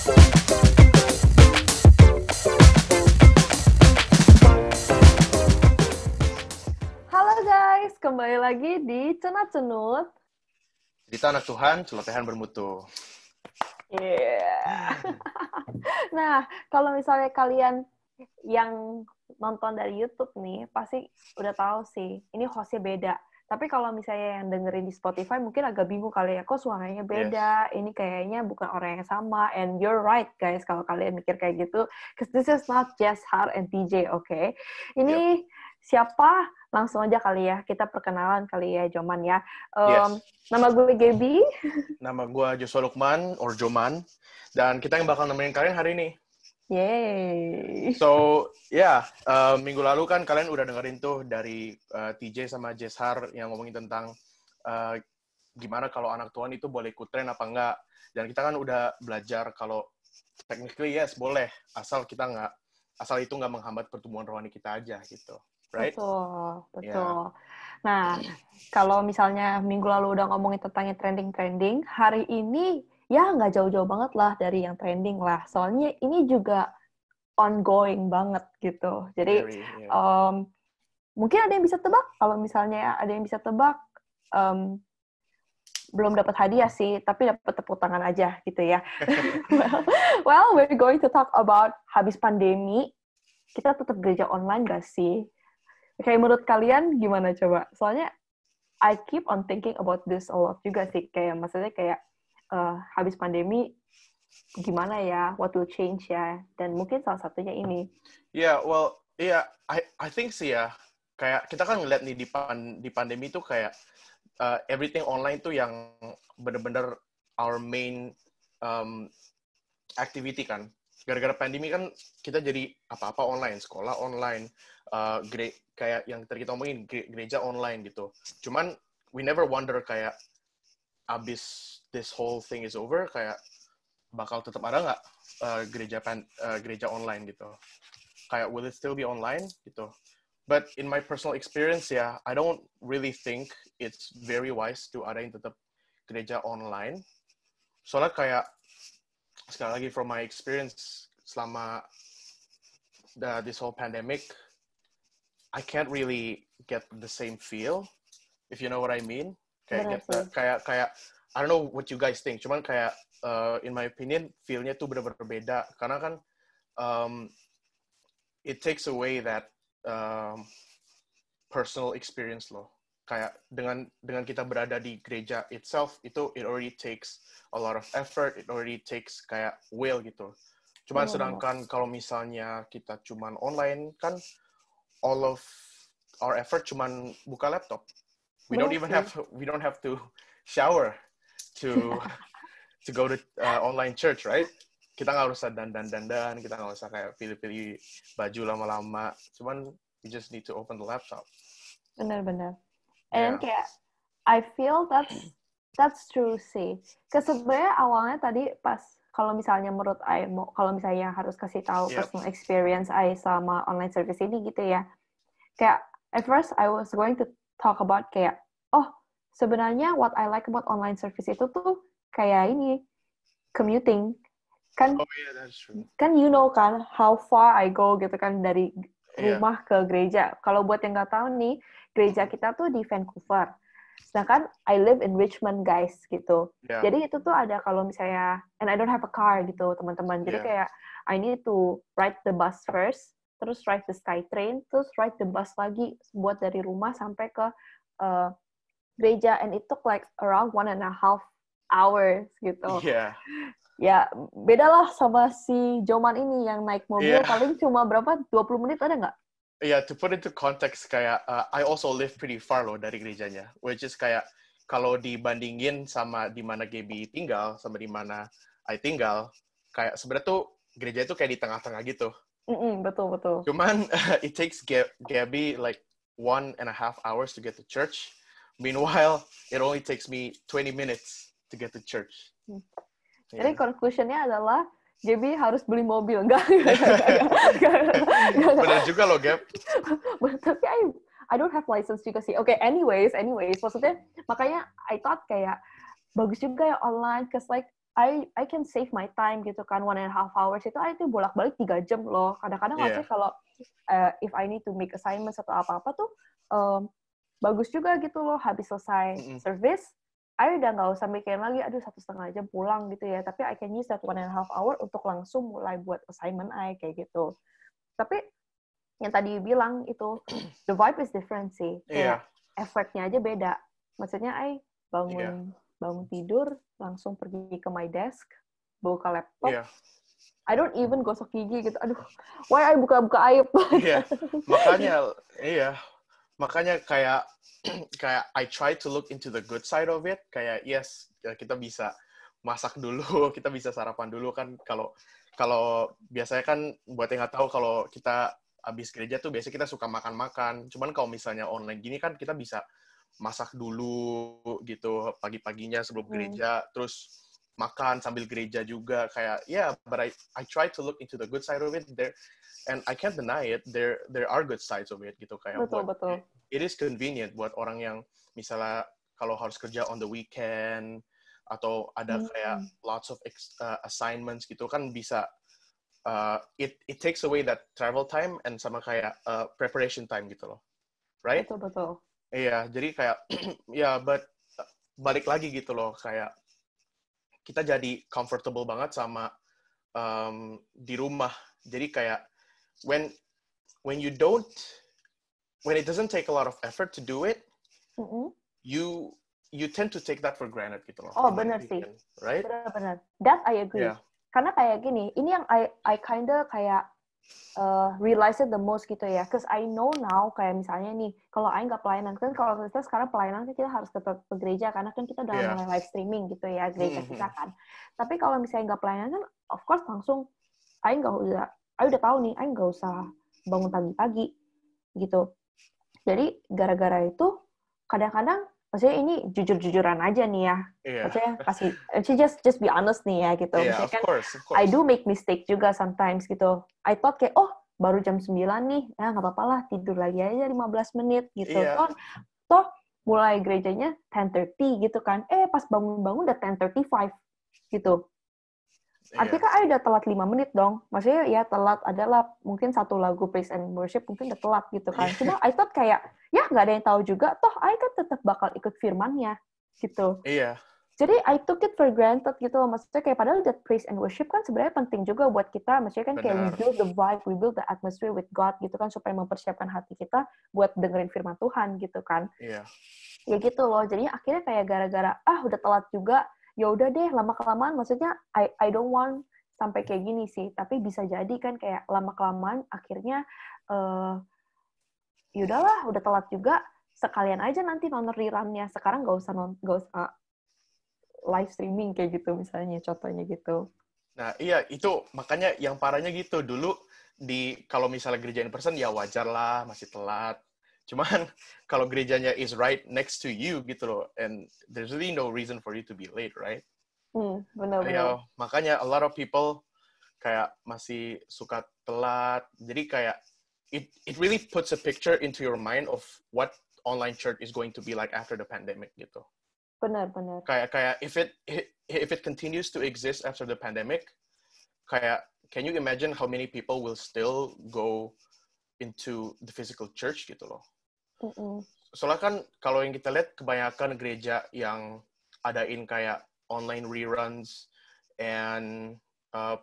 Halo guys, kembali lagi di Cenat Cenut. Cerita anak Tuhan, celotehan bermutu. Yeah. Nah, kalau misalnya kalian yang nonton dari YouTube nih, pasti udah tahu sih, ini hostnya beda. Tapi kalau misalnya yang dengerin di Spotify, mungkin agak bingung kali ya, kok suaranya beda, ini kayaknya bukan orang yang sama. And you're right guys, kalau kalian mikir kayak gitu, because this is not just Har and TJ, okay? Ini siapa? Langsung aja kali ya, kita perkenalan kali ya, Joman ya. Nama gue Gaby. Nama gue Joshua Lukman, or Joman. Dan kita yang bakal nemenin kalian hari ini. Yeay. So, minggu lalu kan kalian udah dengerin tuh dari TJ sama Jeshar yang ngomongin tentang gimana kalau anak Tuhan itu boleh ikut tren apa enggak. Dan kita kan udah belajar kalau technically yes, boleh. Asal itu nggak menghambat pertumbuhan rohani kita aja gitu. Right? Betul. Yeah. Nah, kalau misalnya minggu lalu udah ngomongin tentang yang trending-trending, hari ini ya nggak jauh-jauh banget lah dari yang trending lah. Soalnya ini juga ongoing banget gitu. Jadi mungkin ada yang bisa tebak. Kalau misalnya ada yang bisa tebak, belum dapat hadiah sih, tapi dapat tepuk tangan aja gitu ya. well, we're going to talk about habis pandemi, kita tetap gereja online gak sih? Kayak menurut kalian gimana coba? Soalnya I keep on thinking about this a lot juga sih. Kayak maksudnya kayak habis pandemi gimana ya? What will change ya? Dan mungkin salah satunya ini. I think sih ya. Kayak kita kan ngeliat nih di pandemi tuh kayak everything online tuh yang bener-bener our main activity kan. Gara-gara pandemi kan kita jadi apa-apa online, sekolah online, kayak yang tadi kita omongin gereja online gitu. Cuman we never wonder kayak abis this whole thing is over kayak bakal tetap ada nggak gereja online gitu. Kayak will it still be online gitu. But in my personal experience I don't really think it's very wise to adain tetap gereja online. Soalnya kayak sekali lagi from my experience selama this whole pandemic, I can't really get the same feel, if you know what I mean. Kayak I don't know what you guys think. Cuman kayak in my opinion, feel-nya tuh benar-benar beda. Karena kan it takes away that personal experience loh. Kayak dengan kita berada di gereja itself, it already takes a lot of effort, it already takes kayak will gitu. Cuman sedangkan kalau misalnya kita cuman online kan, all of our effort cuman buka laptop. We don't have to shower to go to online church, right? Kita nggak usah dandan, kita nggak usah kayak pilih-pilih baju lama-lama. Cuman we just need to open the laptop. Benar. And kayak I feel that's true sih. Sebenarnya awalnya tadi pas kalau misalnya menurut kalau misalnya harus kasih tahu personal experience sama online service ini gitu ya. Kayak at first I was going to talk about kayak sebenarnya what I like about online service itu tuh kayak ini commuting kan. That's true. Kan kan how far I go gitu kan dari rumah ke gereja. Kalau buat yang nggak tahu nih, gereja kita tuh di Vancouver. Sedangkan I live in Richmond, guys, gitu. Jadi itu tuh ada kalau misalnya, and I don't have a car gitu, teman-teman. Jadi kayak I need to ride the bus first, terus ride the SkyTrain, terus ride the bus lagi buat dari rumah sampai ke gereja. And it took like around 1.5 hours gitu. Ya, beda lah sama si Joman ini yang naik mobil paling cuma berapa? 20 menit ada nggak? To put into context, kayak I also live pretty far loh dari gerejanya. Which is kayak, kalau dibandingin sama di mana Gaby tinggal, sama di mana I tinggal, kayak sebenarnya tuh gereja itu kayak di tengah-tengah gitu. Betul. Cuman, it takes Gaby like 1.5 hours to get to church. Meanwhile, it only takes me 20 minutes to get to church. Jadi conclusion-nya adalah Gaby harus beli mobil. Enggak. Benar juga loh, Gab. Tapi I don't have license juga sih. Okay, anyways, maksudnya makanya I thought kayak bagus juga ya online, cause like I can save my time gitu kan, 1.5 hours itu I tuh bolak-balik 3 jam loh. Kadang-kadang maksudnya kalau if I need to make assignments atau apa-apa tuh bagus juga gitu loh, habis selesai service, I udah nggak usah mikirin lagi, aduh 1,5 jam pulang gitu ya. Tapi I can use that 1.5 hour untuk langsung mulai buat assignment I kayak gitu. Tapi yang tadi bilang itu, the vibe is different sih. Kayak effortnya aja beda. Maksudnya I bangun tidur, langsung pergi ke my desk, buka laptop, I don't even gosok gigi gitu. Aduh, why I buka-buka aib. Makanya kayak I try to look into the good side of it. Kayak yes, kita bisa masak dulu, kita bisa sarapan dulu kan. Kalau biasanya kan buat yang nggak tahu, kalau kita habis gereja tuh biasanya kita suka makan-makan. Cuman kalau misalnya online gini kan kita bisa masak dulu gitu pagi-paginya sebelum gereja, terus makan sambil gereja juga. Kayak but I try to look into the good side of it there, and I can't deny it, there are good sides of it gitu. Kayak betul. It is convenient buat orang yang misalnya kalau harus kerja on the weekend atau ada kayak lots of assignments gitu kan, bisa it takes away that travel time and sama kayak preparation time gitu loh, right? Betul. Iya, jadi kayak but balik lagi gitu loh, kayak kita jadi comfortable banget sama di rumah. Jadi kayak when it doesn't take a lot of effort to do it, you tend to take that for granted gitu loh. Oh, benar sih. Right? Benar. That I agree. Yeah. Karena kayak gini, ini yang I kinda kayak realize it the most gitu ya. Cause I know now, kayak misalnya nih, kalau I nggak pelayanan, kan kalau kita sekarang pelayanan kita harus ke gereja, karena kan kita udah mulai live streaming gitu ya, gereja kita kan. Tapi kalau misalnya nggak pelayanan kan, of course langsung, I udah tahu nih, I nggak usah bangun pagi-pagi gitu. Jadi gara-gara itu, kadang-kadang, maksudnya ini jujur-jujuran aja nih ya. Maksudnya just be honest nih ya gitu. Maksudnya kan, of course. I do make mistake juga sometimes gitu. I thought kayak, baru jam 9 nih, nggak apa-apa lah, tidur lagi aja 15 menit gitu. Toh mulai gerejanya 10:30 gitu kan. Pas bangun-bangun udah 10:35 gitu. Artinya kan udah telat 5 menit dong. Maksudnya ya telat adalah mungkin satu lagu praise and worship mungkin udah telat gitu kan. Cuma I thought kayak, ya nggak ada yang tahu juga, toh I kan tetap bakal ikut firmannya gitu. Jadi I took it for granted gitu loh. Maksudnya kayak padahal that praise and worship kan sebenarnya penting juga buat kita. Maksudnya kan kayak we build the vibe, we build the atmosphere with God gitu kan, supaya mempersiapkan hati kita buat dengerin firman Tuhan gitu kan. Ya gitu loh. Jadinya akhirnya kayak gara-gara udah telat juga, ya udah deh, lama-kelamaan, maksudnya I don't want sampai kayak gini sih, tapi bisa jadi kan kayak lama-kelamaan akhirnya ya udahlah, udah telat juga, sekalian aja nanti nonton rerun-nya. Sekarang nggak usah live streaming kayak gitu misalnya, contohnya gitu. Nah iya, itu makanya yang parahnya gitu. Dulu kalau misalnya gereja in person ya wajar lah, masih telat. Cuman kalau gerejanya is right next to you gitu loh, and there's really no reason for you to be late, right? Benar. Ya, makanya a lot of people kayak masih suka telat. Jadi kayak it really puts a picture into your mind of what online church is going to be like after the pandemic gitu. Benar. Kayak if it continues to exist after the pandemic, kayak can you imagine how many people will still go into the physical church gitu loh. Soalnya kan kalau yang kita lihat kebanyakan gereja yang adain kayak online reruns and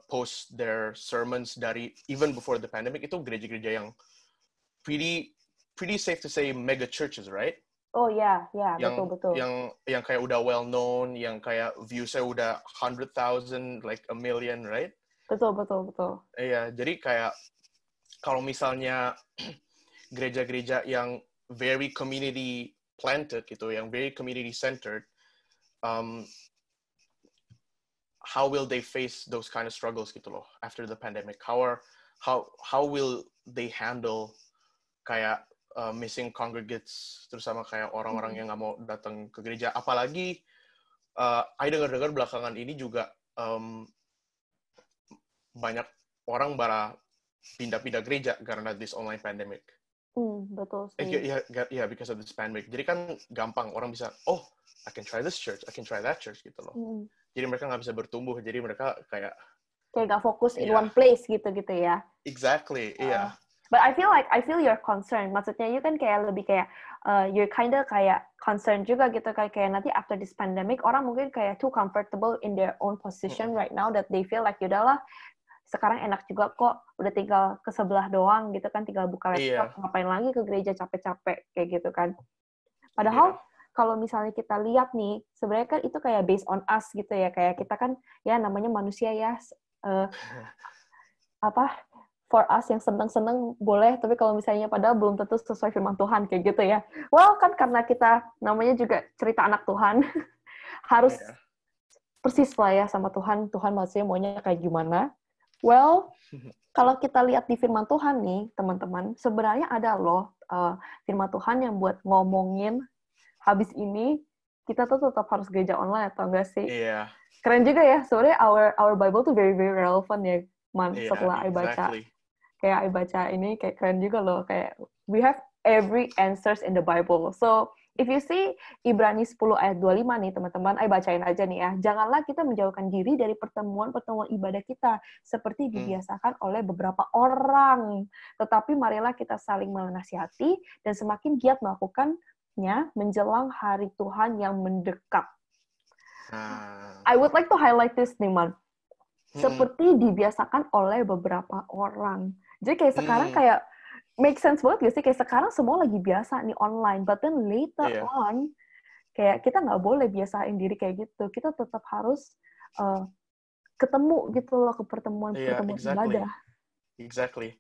post their sermons dari even before the pandemic, itu gereja-gereja yang pretty safe to say mega churches, right? Oh ya, betul. Yang kayak udah well known, yang kayak viewsnya udah 100,000, like a million, right? Betul. Iya, jadi kayak kalau misalnya gereja-gereja yang very community planted gitu, yang very community centered, how will they face those kind of struggles gitu loh after the pandemic? How will they handle kayak missing congregates, terus sama kayak orang-orang yang nggak mau datang ke gereja? Apalagi I dengar-dengar belakangan ini juga banyak orang pindah-pindah gereja karena this online pandemic. Betul sih. Yeah, because of this pandemic. Jadi kan gampang orang bisa, I can try this church, I can try that church gitu loh. jadi mereka nggak bisa bertumbuh, jadi mereka kayak nggak fokus in one place gitu ya. Exactly, iya. But I feel your concern. Maksudnya you kan kayak lebih kayak you're kinda kayak concerned juga gitu kayak nanti after this pandemic orang mungkin kayak too comfortable in their own position right now that they feel like yaudahlah sekarang enak juga kok udah tinggal ke sebelah doang gitu kan, tinggal buka laptop ngapain lagi ke gereja capek-capek kayak gitu kan. Padahal kalau misalnya kita lihat nih sebenarnya kan itu kayak based on us gitu ya, kayak kita kan ya namanya manusia ya for us yang seneng-seneng boleh, tapi kalau misalnya padahal belum tentu sesuai firman Tuhan kayak gitu ya. Well, kan karena kita namanya juga cerita anak Tuhan, harus persis lah ya sama Tuhan. Tuhan maksudnya maunya kayak gimana. Well, kalau kita lihat di firman Tuhan nih, teman-teman, sebenarnya ada loh firman Tuhan yang buat ngomongin habis ini kita tuh tetap harus gereja online atau enggak sih? Iya. Keren juga ya. Sebenarnya our Bible tuh very very relevant ya, setelah I baca. Kayak I baca ini kayak keren juga loh, kayak we have every answers in the Bible. So if you see Ibrani 10 ayat 25 nih teman-teman, I bacain aja nih ya. Janganlah kita menjauhkan diri dari pertemuan-pertemuan ibadah kita seperti dibiasakan oleh beberapa orang, tetapi marilah kita saling menasihati dan semakin giat melakukannya menjelang hari Tuhan yang mendekat. I would like to highlight this nih, Man. Seperti dibiasakan oleh beberapa orang. Jadi kayak sekarang kayak make sense banget gak sih? Kayak sekarang semua lagi biasa nih online, but then later on, kayak kita nggak boleh biasain diri kayak gitu. Kita tetap harus ketemu gitu loh ke pertemuan-pertemuan ibadah. Exactly.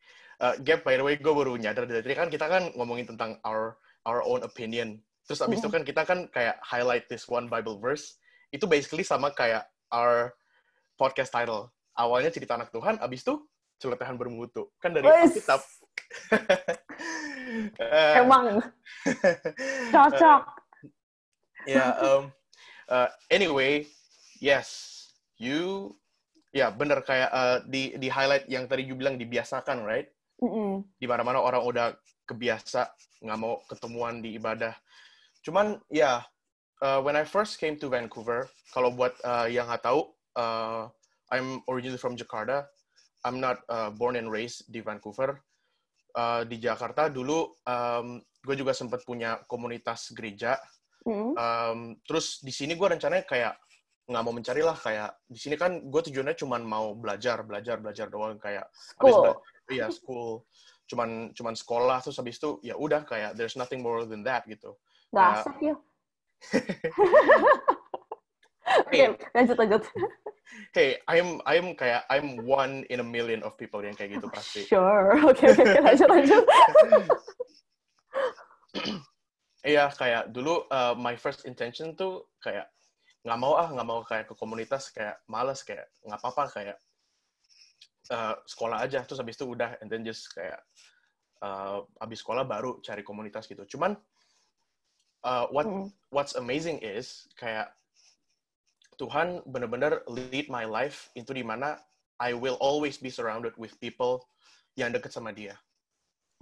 Gap, by the way, gue baru nyadar dari tadi kan kita kan ngomongin tentang our own opinion. Terus abis itu kan kita kan kayak highlight this one Bible verse. Itu basically sama kayak our podcast title. Awalnya cerita anak Tuhan, abis itu celotehan bermutu. Kan dari Alkitab. Emang. Cocok. Anyway, yes. Bener kayak di highlight yang tadi you bilang dibiasakan, right? Di mana-mana orang udah kebiasa nggak mau ketemuan di ibadah. Cuman when I first came to Vancouver, kalau buat yang nggak tahu, I'm originally from Jakarta. I'm not born and raised di Vancouver. Di Jakarta dulu, gue juga sempat punya komunitas gereja. Terus di sini gue rencananya kayak nggak mau mencari lah, kayak di sini kan gue tujuannya cuma mau belajar doang, kayak school, cuman sekolah, terus habis itu ya udah kayak there's nothing more than that gitu. Nggak asik ya. Oke, lanjut. Hey, I'm one in a million of people yang kayak gitu pasti. Sure, oke, lanjut. Iya, kayak dulu my first intention tuh kayak nggak mau kayak ke komunitas, kayak malas, kayak nggak apa-apa, kayak sekolah aja, terus habis itu udah, and then just kayak habis sekolah baru cari komunitas gitu. Cuman what's amazing is kayak Tuhan benar-benar lead my life into di mana I will always be surrounded with people yang dekat sama Dia.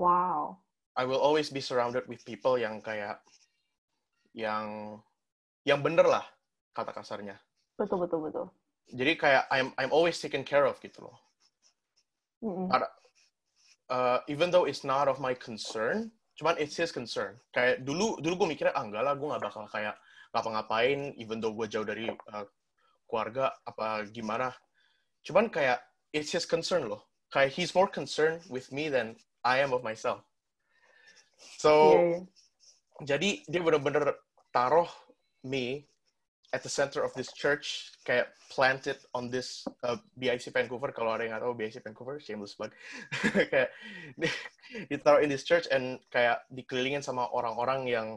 Wow. I will always be surrounded with people yang kayak yang bener lah kata kasarnya. Betul. Jadi kayak I'm always taken care of gitu loh. Even though it's not of my concern, cuman it's His concern. Kayak dulu gue mikirnya enggak lah, gue nggak bakal kayak ngapa-ngapain, even though gue jauh dari keluarga apa gimana. Cuman kayak it's His concern loh. Kayak He's more concerned with me than I am of myself. So jadi dia benar-benar taruh me at the center of this church, kayak planted on this BIC Vancouver. Kalau ada yang nggak tahu BIC Vancouver, shameless plug. Kayak ditaruh in this church and kayak dikelilingin sama orang-orang yang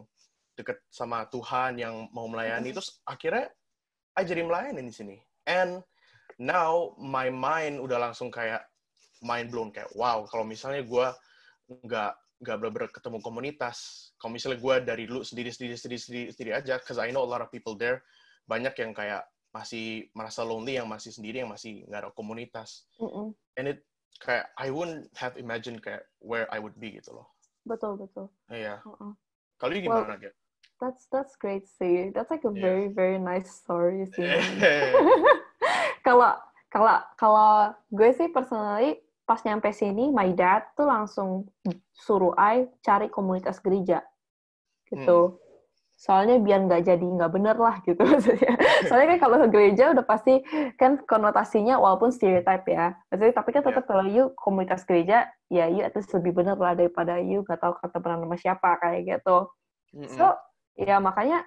deket sama Tuhan, yang mau melayani. Terus akhirnya jadi melayani di sini. And now my mind udah langsung kayak mind blown, kayak wow, kalau misalnya gue nggak bener-bener ketemu komunitas, kalau misalnya gue dari dulu sendiri aja, because I know a lot of people there, banyak yang kayak masih merasa lonely, yang masih sendiri, yang masih nggak ada komunitas. And it kayak I wouldn't have imagined kayak where I would be gitu loh. Betul. Iya. Kalau gimana, Gap? That's great sih. That's like a very very nice story sih. Kalau kalau gue sih personally pas nyampe sini, my dad tuh langsung suruh I cari komunitas gereja gitu. Soalnya biar nggak bener lah gitu. Soalnya kan kalau ke gereja udah pasti kan konotasinya walaupun stereotype ya. Maksudnya, tapi kan tetap kalau you komunitas gereja, ya you at least lebih bener lah daripada you nggak tahu kata benar sama siapa kayak gitu. So, ya makanya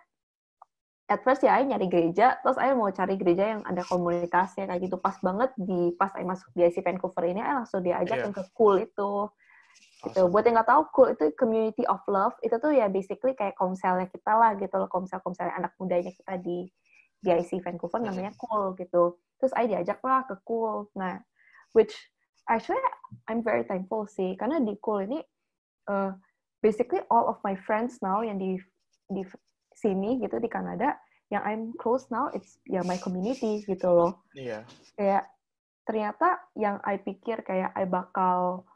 at first ya I nyari gereja, terus I mau cari gereja yang ada komunitasnya kayak gitu. Pas banget pas I masuk di IC Vancouver ini, I langsung diajakin ke Cool itu. Gitu. Awesome. Buat yang nggak tahu, Cool itu community of love. Itu tuh ya basically kayak komselnya kita lah gitu loh, komsel anak mudanya kita di IC Vancouver namanya Cool gitu. Terus I diajak lah ke Cool. Nah, which actually I'm very thankful sih, karena di Cool ini basically all of my friends now yang di sini gitu di Kanada, yang I'm close now, it's ya my community gitu loh. Iya. Kayak ternyata yang I pikir kayak I bakal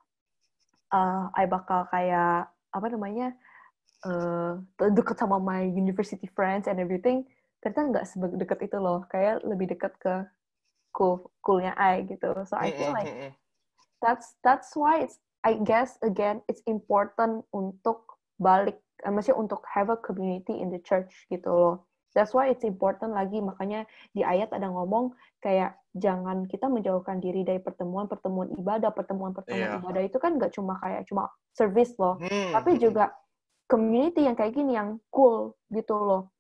kayak apa namanya deket sama my university friends and everything, ternyata nggak sedekat itu loh, kayak lebih dekat ke coolnya I gitu. So I feel like that's why I guess again it's important untuk balik, maksudnya untuk have a community in the church gitu loh. That's why it's important lagi, makanya di ayat ada ngomong kayak jangan kita menjauhkan diri dari pertemuan ibadah. Pertemuan ibadah itu kan nggak cuma service loh, tapi juga community yang kayak gini yang cool gitu loh.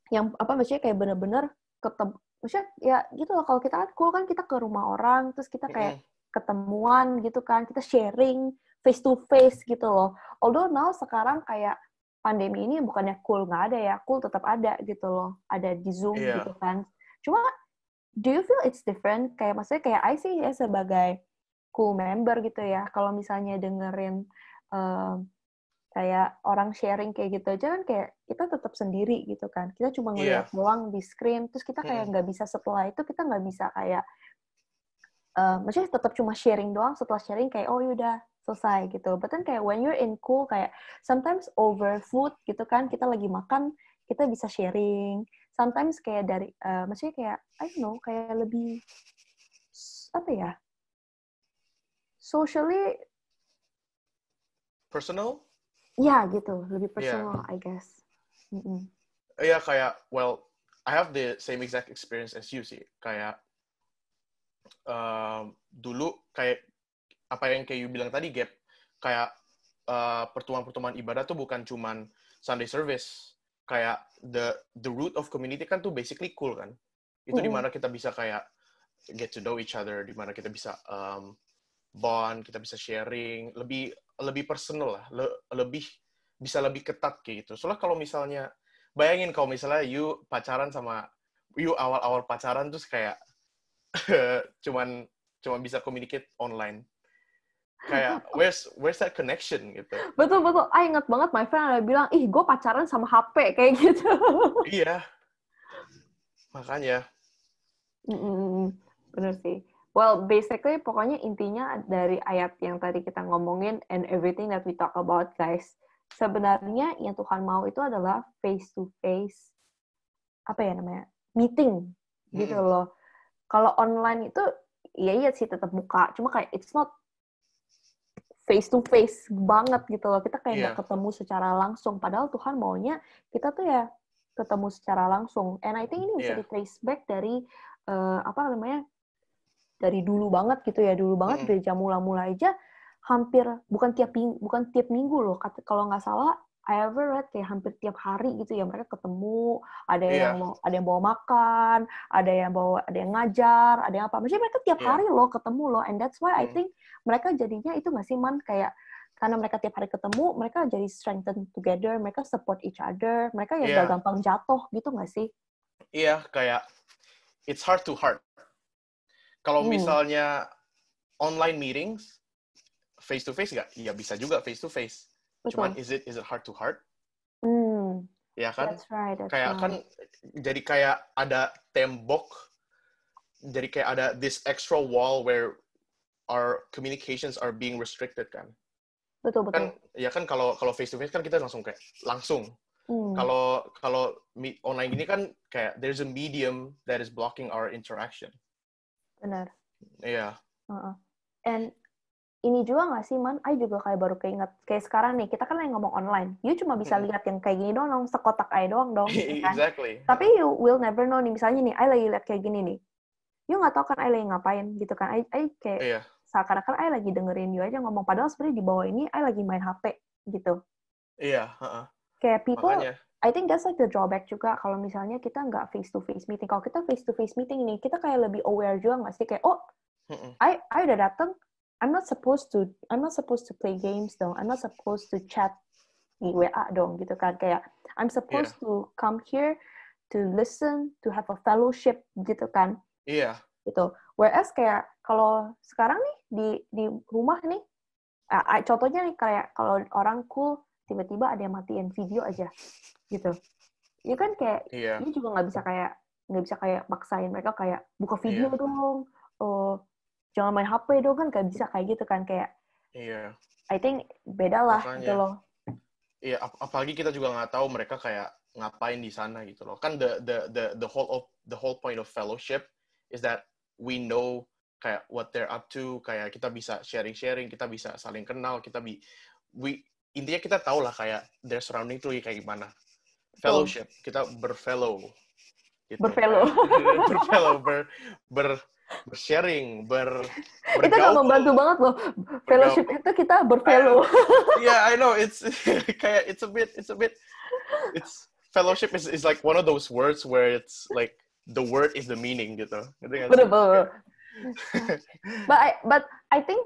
Yang apa maksudnya kayak bener-bener ketemu, maksudnya ya gitu loh, kalau kita kan cool kan kita ke rumah orang, terus kita kayak ketemuan gitu kan, kita sharing face to face gitu loh. Although now sekarang kayak pandemi ini bukannya cool nggak ada ya, cool tetap ada gitu loh, ada di Zoom gitu kan. Cuma do you feel it's different? Kayak maksudnya kayak I sih ya sebagai cool member gitu ya, kalau misalnya dengerin kayak orang sharing kayak gitu aja kan kayak kita tetap sendiri gitu kan. Kita cuma ngeliat doang di screen, terus kita kayak nggak bisa, setelah itu kita nggak bisa kayak maksudnya tetap cuma sharing doang, setelah sharing kayak oh yaudah selesai gitu. But then kayak when you're in cool, kayak sometimes over food gitu kan, kita lagi makan, kita bisa sharing. Sometimes kayak dari, maksudnya kayak, I don't know, kayak lebih, apa ya, socially personal? Ya gitu, lebih personal, I guess. Iya, kayak, well, I have the same exact experience as you sih. Kayak, dulu kayak apa yang kayak you bilang tadi, Gap, kayak pertemuan-pertemuan ibadah tuh bukan cuman Sunday service. Kayak the root of community kan tuh basically cool kan. Itu dimana kita bisa kayak get to know each other, dimana kita bisa bond, kita bisa sharing, lebih personal lah, bisa lebih ketat kayak gitu. Soalnya kalau misalnya, bayangin kalau misalnya you awal-awal pacaran terus kayak cuman bisa communicate online. Kayak where's that connection gitu. Betul. I ingat banget my friend ada bilang, ih gue pacaran sama HP kayak gitu. Iya. Makanya. Bener sih. Well, basically pokoknya intinya dari ayat yang tadi kita ngomongin and everything that we talk about, guys. Sebenarnya yang Tuhan mau itu adalah face to face, apa ya namanya, meeting gitu loh. Kalau online itu iya sih tetap muka, cuma kayak it's not face to face banget gitu loh. Kita kayak nggak ketemu secara langsung. Padahal Tuhan maunya kita tuh ya ketemu secara langsung. And I think ini bisa di-trace back dari apa namanya, dari dulu banget gitu ya. Dulu banget gereja mula-mula aja hampir bukan tiap minggu loh. Kalau nggak salah I ever read kayak hampir tiap hari gitu ya mereka ketemu. Ada yang bawa makan, ada yang ngajar, ada yang apa. Maksudnya mereka tiap hari loh ketemu loh. And that's why I think mereka jadinya itu nggak sih, Man, kayak karena mereka tiap hari ketemu, mereka jadi strengthen together, mereka support each other, mereka ya nggak gampang jatuh gitu nggak sih? Iya, kayak it's heart to heart. Kalau misalnya online meetings, face to face nggak? Ya bisa juga face to face. Cuman is it heart to heart? Ya kan? That's right. Kan jadi kayak ada tembok, jadi kayak ada this extra wall where our communications are being restricted kan. Betul. Kan ya kan kalau face to face kan kita langsung Kalau online gini kan kayak there's a medium that is blocking our interaction. Benar. Iya. And ini juga nggak sih, Man? I juga kayak baru keinget. Kayak sekarang nih, kita kan lagi ngomong online. You cuma bisa lihat yang kayak gini doang, sekotak aja doang dong. Kan? Exactly. Tapi you will never know nih. Misalnya nih, I lagi lihat kayak gini nih. You nggak tahu kan I lagi ngapain gitu kan. I kayak seakan-akan I lagi dengerin you aja ngomong. Padahal sebenarnya di bawah ini I lagi main HP gitu. Iya. Kayak people, Makanya. I think that's like the drawback juga kalau misalnya kita nggak face-to-face meeting. Kalau kita face-to-face meeting nih, kita kayak lebih aware juga nggak sih? Kayak, I udah dateng, I'm not supposed to play games dong. I'm not supposed to chat di WA dong gitu kan. Kayak I'm supposed to come here to listen, to have a fellowship gitu kan. Iya. Gitu. Whereas kayak kalau sekarang nih di rumah nih, contohnya nih kayak kalau orang cool tiba-tiba ada yang matiin video aja gitu. Ya kan kayak you juga nggak bisa kayak maksain mereka kayak buka video dong. Jangan main HP dong, kan gak bisa kayak gitu kan, kayak I think beda lah gitu loh. Iya, apalagi kita juga nggak tahu mereka kayak ngapain di sana gitu loh. Kan the whole point of fellowship is that we know kayak what they're up to, kayak kita bisa sharing, kita bisa saling kenal, intinya kita tahu lah kayak their surrounding tuh kayak gimana. Fellowship, kita berfellow. Gitu. Berfellow, bersharing, itu gak membantu banget loh. Fellowship itu kita berfellow. Yeah, I know. It's kayak it's a bit. Fellowship is like one of those words where it's like the word is the meaning gitu. Betul. But I think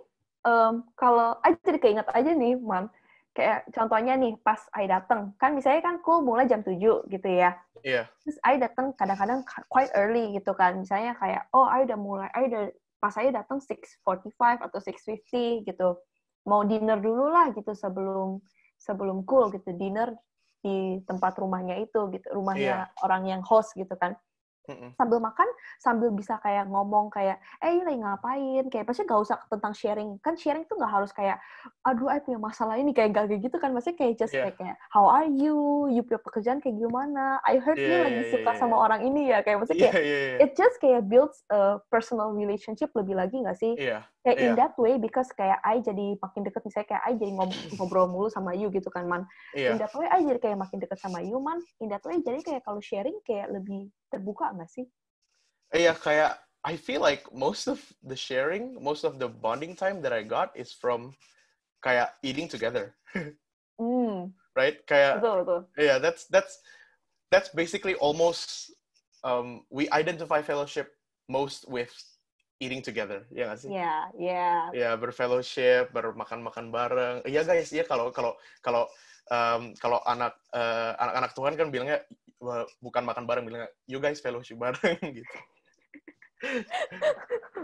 kalau I jadi keinget aja nih, Man. Kayak contohnya nih pas I dateng, kan misalnya kan cool mulai jam 7 gitu ya. Iya. Terus I dateng kadang-kadang quite early gitu kan. Misalnya kayak pas I dateng 6:45 atau 6:50 gitu. Mau dinner dulu lah gitu sebelum cool gitu. Dinner di tempat rumahnya itu gitu, rumahnya orang yang host gitu kan. Sambil makan, sambil bisa kayak ngomong kayak, lagi ngapain? Kayak pasti gak usah tentang sharing. Kan sharing tuh gak harus kayak, aduh, I punya masalah ini. Kayak gak gitu kan. Maksudnya kayak just kayak, how are you? You punya pekerjaan kayak gimana? I heard you lagi suka sama orang ini ya. Kayak maksudnya kayak, it just kayak builds a personal relationship lebih lagi gak sih? Kayak in that way, because kayak I jadi makin deket. Misalnya kayak I jadi ngobrol mulu sama you gitu kan, Man. In that way, I jadi kayak makin deket sama you, Man. In that way, jadi kayak kalau sharing kayak lebih terbuka nggak sih? Iya, kayak I feel like most of the sharing, most of the bonding time that I got is from kayak eating together. Right? Kayak betul. Yeah, that's basically almost we identify fellowship most with eating together, ya nggak sih? Iya. Ya, berfellowship, bermakan-makan bareng. Iya guys, ya kalau anak-anak Tuhan kan bilangnya bukan makan bareng, bilangnya you guys fellowship bareng gitu.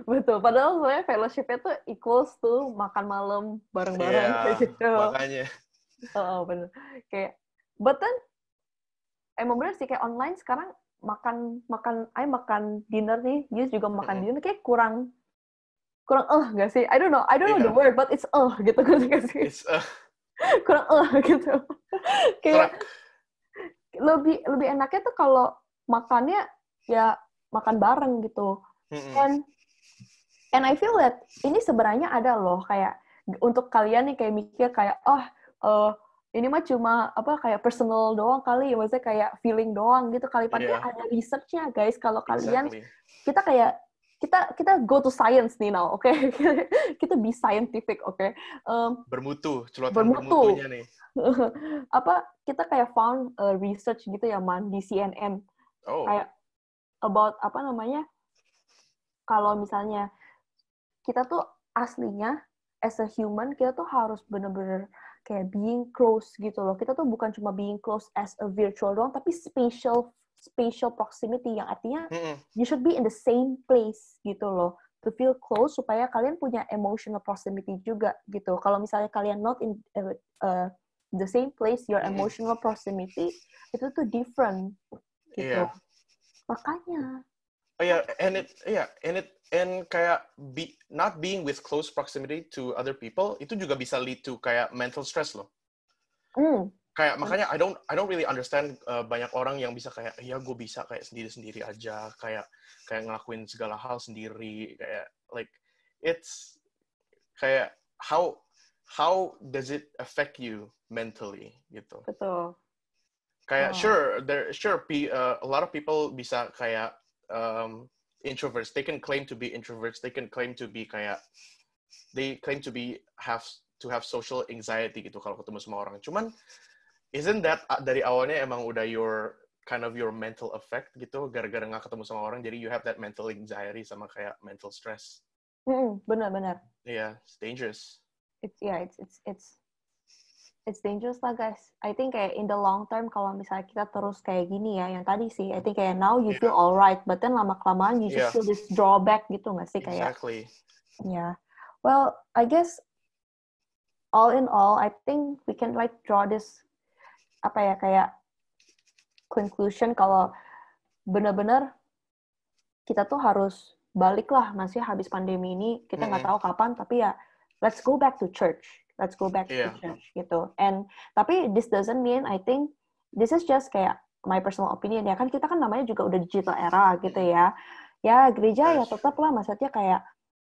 Betul, padahal sebenarnya fellowship-nya tuh equals to makan malam bareng-bareng gitu. Makanya. Bener. Kayak, but then, emang bener sih kayak online sekarang makan dinner nih, Yus juga makan dinner kayak kurang nggak sih? I don't know the word, but it's gitu kan nggak sih? It's kurang gitu. Kayak lebih enaknya tuh kalau makannya ya makan bareng gitu. And I feel that ini sebenarnya ada loh kayak untuk kalian nih kayak mikir kayak ini mah cuma kayak personal doang kali, maksudnya kayak feeling doang gitu kali. Padahal ada research-nya guys. Kalau kalian kita go to science nih now, oke? Kita be scientific, oke? Bermutunya nih. Kita kayak found research gitu ya, Man, di CNN. Kayak about kalau misalnya kita tuh aslinya as a human, kita tuh harus bener-bener kayak being close gitu loh. Kita tuh bukan cuma being close as a virtual doang, tapi spatial proximity, yang artinya you should be in the same place gitu loh, to feel close, supaya kalian punya emotional proximity juga gitu. Kalau misalnya kalian not in the same place, your emotional proximity itu tuh different gitu. Makanya. And kayak not being with close proximity to other people itu juga bisa lead to kayak mental stress loh. Kayak makanya I don't really understand banyak orang yang bisa kayak ya gue bisa kayak sendiri aja, kayak ngelakuin segala hal sendiri, kayak like it's kayak how does it affect you mentally gitu. Betul. Kayak a lot of people bisa kayak introverts, they can claim to be introverts, they can claim to be kayak have social anxiety gitu kalau ketemu sama orang. Cuman isn't that dari awalnya emang udah your mental effect gitu, gara-gara nggak ketemu sama orang, jadi you have that mental anxiety sama kayak mental stress. Benar. Yeah, it's dangerous. It's dangerous lah guys. I think kayak in the long term kalau misalnya kita terus kayak gini ya, yang tadi sih, I think kayak now you feel alright, but then lama-kelamaan you just feel this drawback gitu nggak sih kayak? Exactly. Yeah. Well, I guess all in all, I think we can like draw this kayak conclusion kalau benar-benar kita tuh harus balik lah, masih habis pandemi ini kita nggak tahu kapan, tapi ya let's go back to church gitu. And tapi this doesn't mean, I think this is just kayak my personal opinion ya, kan kita kan namanya juga udah digital era gitu ya. Ya gereja ya tetap lah, maksudnya kayak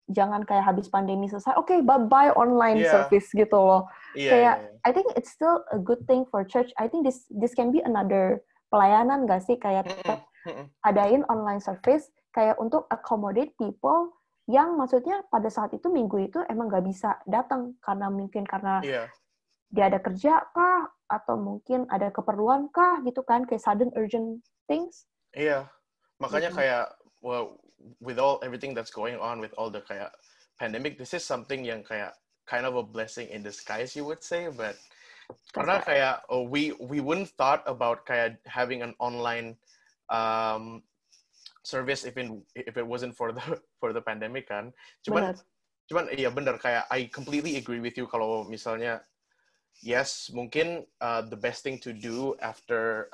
jangan kayak habis pandemi selesai, okay, bye online service gitu loh. I think it's still a good thing for church. I think this can be another pelayanan gak sih, kayak tetap adain online service kayak untuk accommodate people yang maksudnya pada saat itu minggu itu emang gak bisa datang karena dia ada kerja kah, atau mungkin ada keperluan kah gitu kan, kayak sudden urgent things. Makanya kayak with everything that's going on with all the kayak pandemic, this is something yang kayak kind of a blessing in disguise, you would say, but karena kayak we wouldn't thought about kayak having an online service if it wasn't for the pandemic kan. Cuman iya benar, kayak I completely agree with you kalau misalnya yes, mungkin the best thing to do after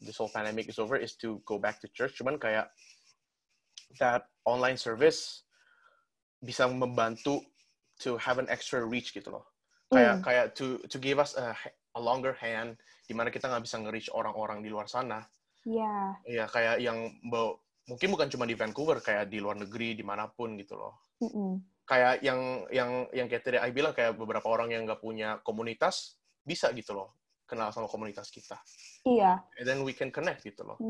this whole pandemic is over is to go back to church. Cuman kayak that online service bisa membantu to have an extra reach gitu loh. Kayak to give us a longer hand, di mana kita nggak bisa nge-reach orang-orang di luar sana. Iya, kayak yang mungkin bukan cuma di Vancouver, kayak di luar negeri, dimanapun gitu loh. Kayak yang kayak tadi I bilang, kayak beberapa orang yang nggak punya komunitas, bisa gitu loh kenal sama komunitas kita. And then we can connect gitu loh.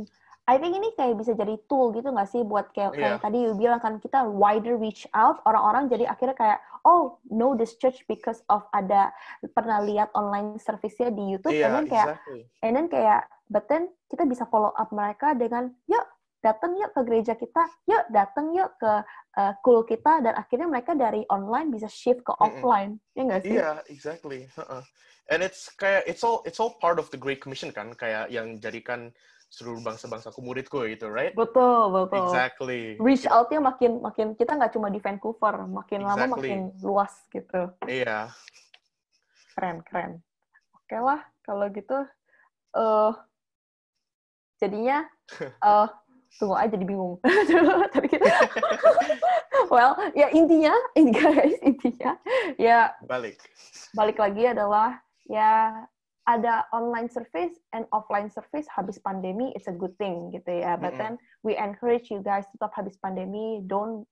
I think ini kayak bisa jadi tool gitu nggak sih buat kayak tadi you bilang kan, kita wider reach out, orang-orang jadi akhirnya kayak know this church because of ada pernah lihat online service-nya di YouTube, and then kayak but then kita bisa follow up mereka dengan yuk datang yuk ke gereja kita, yuk datang yuk ke cool kita, dan akhirnya mereka dari online bisa shift ke offline, ya nggak sih? Exactly. And it's kayak it's all part of the Great Commission kan, kayak yang jadikan seluruh bangsa-bangsaku muridku gitu, right? Betul. Exactly. Reach out-nya makin kita nggak cuma di Vancouver, makin lama makin luas gitu. Iya. Keren. Oke lah, kalau gitu jadinya tunggu aja, jadi bingung. Tapi kita well, ya intinya ya balik lagi adalah ya ada online service and offline service habis pandemi, it's a good thing gitu ya. But then we encourage you guys tetap habis pandemi, don't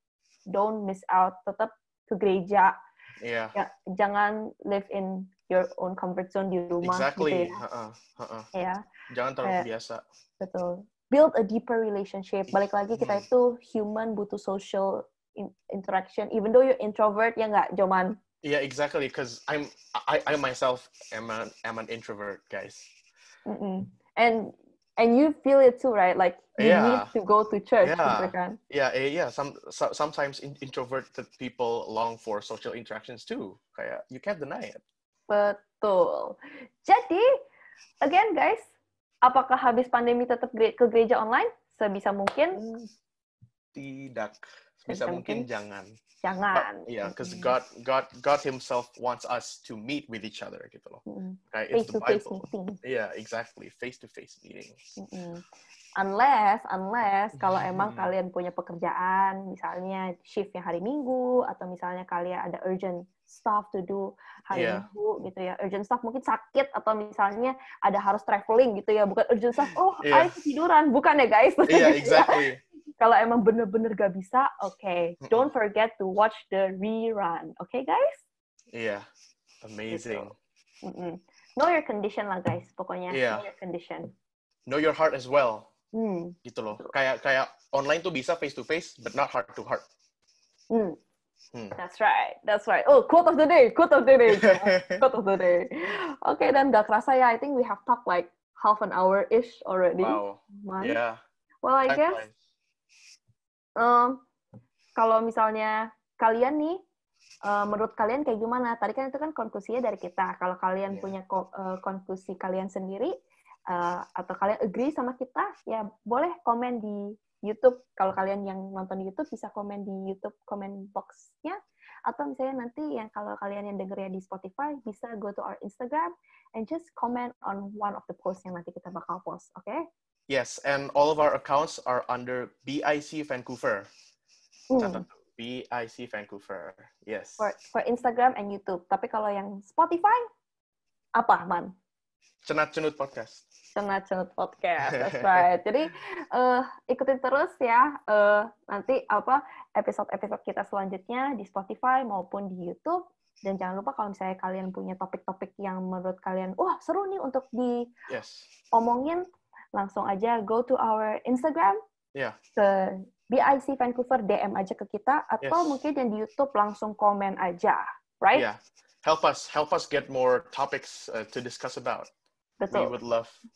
miss out, tetap ke gereja. Ya, jangan live in your own comfort zone di rumah. Exactly. Gitu ya. Jangan terlalu biasa. Betul. Build a deeper relationship. Balik lagi, kita itu human, butuh social interaction. Even though you're introvert, ya nggak, Joman? Yeah, exactly. Because I myself am an introvert, guys. And you feel it too, right? Like you need to go to church, gitu kan? Yeah. Sometimes introverted people long for social interactions too. Kayak you can't deny it. Betul. Jadi, again, guys, apakah habis pandemi tetap ke gereja online? Sebisa mungkin? Tidak. Sebisa mungkin jangan. Because God Himself wants us to meet with each other, gitu loh. Face to face meeting. Yeah, exactly. Face to face meetings. Unless kalau emang kalian punya pekerjaan, misalnya shiftnya hari Minggu, atau misalnya kalian ada urgent stuff to do hari Minggu gitu ya. Urgent stuff mungkin sakit, atau misalnya ada harus traveling gitu ya. Bukan urgent stuff, I ketiduran. Bukan ya guys. Iya, exactly. Kalau emang bener-bener gak bisa, don't forget to watch the rerun. Okay, guys? Iya, amazing. Gitu. Know your condition lah guys, pokoknya. Know your condition. Know your heart as well. Gitu loh. Kayak online tuh bisa face to face, but not heart to heart. That's right. Oh, quote of the day. Quote of the day. Okay, dan gak kerasa ya, I think we have talked like half an hour-ish already. Wow. Yeah. Well, I guess, kalau misalnya kalian nih, menurut kalian kayak gimana? Tadi kan itu kan konklusinya dari kita. Kalau kalian punya konklusi kalian sendiri, atau kalian agree sama kita, ya boleh komen di YouTube. Kalau kalian yang nonton di YouTube bisa komen di YouTube comment box-nya, atau misalnya nanti yang kalau kalian yang dengernya di Spotify bisa go to our Instagram and just comment on one of the posts yang nanti kita bakal post, okay? Yes, and all of our accounts are under BIC Vancouver. BIC Vancouver, yes. For Instagram and YouTube. Tapi kalau yang Spotify, apa, Man? Cenat Cenut Podcast. Cenat Cenut Podcast, that's right. Jadi ikutin terus ya nanti episode-episode kita selanjutnya di Spotify maupun di YouTube. Dan jangan lupa kalau misalnya kalian punya topik-topik yang menurut kalian seru nih untuk diomongin, langsung aja go to our Instagram ke BIC Vancouver, DM aja ke kita, atau mungkin yang di YouTube langsung komen aja, right? Yeah, help us get more topics to discuss about. Betul.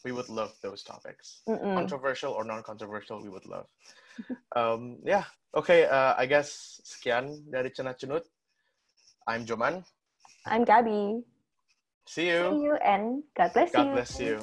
We would love those topics. Controversial or non-controversial, we would love. Okay. I guess sekian dari Cenat Cenut. I'm Joman. I'm Gabby. See you and God bless you. God bless you.